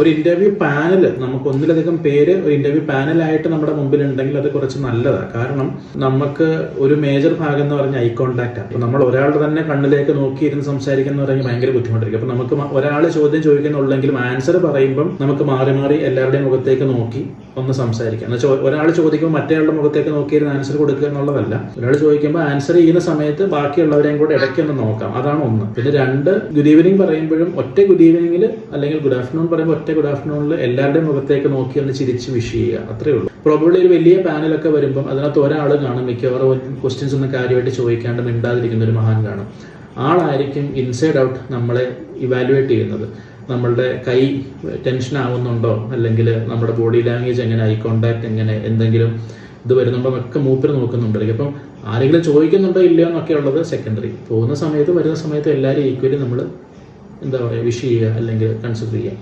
ഒരു interview panel, നമുക്ക് ഒന്നിലധികം പേര് ഒരു ഇന്റർവ്യൂ പാനലായിട്ട് നമ്മുടെ മുമ്പിൽ ഉണ്ടെങ്കിൽ അത് കുറച്ച് നല്ലതാണ്. കാരണം നമുക്ക് ഒരു മേജർ ഭാഗം എന്ന് പറഞ്ഞാൽ ഐ കോൺടാക്ട് ആണ്. അപ്പൊ നമ്മൾ ഒരാളുടെ തന്നെ കണ്ണിലേക്ക് നോക്കിയിരുന്ന് സംസാരിക്കുന്ന പറഞ്ഞാൽ ഭയങ്കര ബുദ്ധിമുട്ടായിരിക്കും. അപ്പൊ നമുക്ക് ഒരാൾ ചോദ്യം ചോദിക്കുന്നുള്ളെങ്കിലും ആൻസർ പറയുമ്പം നമുക്ക് മാറി മാറി എല്ലാവരുടെയും മുഖത്തേക്ക് നോക്കി ഒന്ന് സംസാരിക്കാം. എന്നുവെച്ചാൽ ഒരാൾ ചോദിക്കുമ്പോൾ മറ്റേയാളുടെ മുഖത്തേക്ക് നോക്കിയിരുന്ന് ആൻസർ കൊടുക്കുക എന്നുള്ളതല്ല. ഒരാൾ ചോദിക്കുമ്പോൾ ആൻസർ ചെയ്യുന്ന സമയത്ത് ബാക്കിയുള്ളവരെയും കൂടെ ഇടയ്ക്ക് ഒന്ന് നോക്കാം. അതാണ് ഒന്ന്. പിന്നെ രണ്ട്, ഗുഡ് ഈവനിങ് പറയുമ്പോഴും ഒറ്റ ഗുഡ് ഈവനിങ്ങിൽ അല്ലെങ്കിൽ ഗുഡ് ആഫ്റ്റർനൂൺ പറയുമ്പോൾ ഒറ്റ ഗുഡ് ആഫ്റ്റർനൂണിൽ എല്ലാവരുടെയും മുഖത്തേക്ക് നോക്കി ഒന്ന് ചിരിച്ച് വിഷ് ചെയ്യുക. അത്രേ ഉള്ളൂ. പ്രോബബ്ലി ഒരു വലിയ പാനലൊക്കെ വരുമ്പം അതിനകത്ത് ഒരാൾ കാണും മിക്കവാറും ക്വസ്റ്റ്യൻസ് ഒന്നും കാര്യമായിട്ട് ചോദിക്കാണ്ട് മിണ്ടാതിരിക്കുന്ന ഒരു മഹാൻ കാണും. ആളായിരിക്കും ഇൻസൈഡ് ഔട്ട് നമ്മളെ ഇവാലുവേറ്റ് ചെയ്യുന്നത്. നമ്മളുടെ കൈ ടെൻഷൻ ആവുന്നുണ്ടോ, അല്ലെങ്കിൽ നമ്മുടെ ബോഡി ലാംഗ്വേജ് എങ്ങനെ, ഐ കോണ്ടാക്ട് എങ്ങനെ, എന്തെങ്കിലും ഇത് വരുന്നുണ്ടോ എന്നൊക്കെ മൂപ്പര് നോക്കുന്നുണ്ടായിരിക്കും. അപ്പം ആരെങ്കിലും ചോദിക്കുന്നുണ്ടോ ഇല്ലയോ എന്നൊക്കെ ഉള്ളത് സെക്കൻഡറി. പോകുന്ന സമയത്ത് വരുന്ന സമയത്ത് എല്ലാവരും ഈക്വലി നമ്മൾ എന്താ പറയുക വിഷ് ചെയ്യുക അല്ലെങ്കിൽ കൺസിഡർ ചെയ്യുക.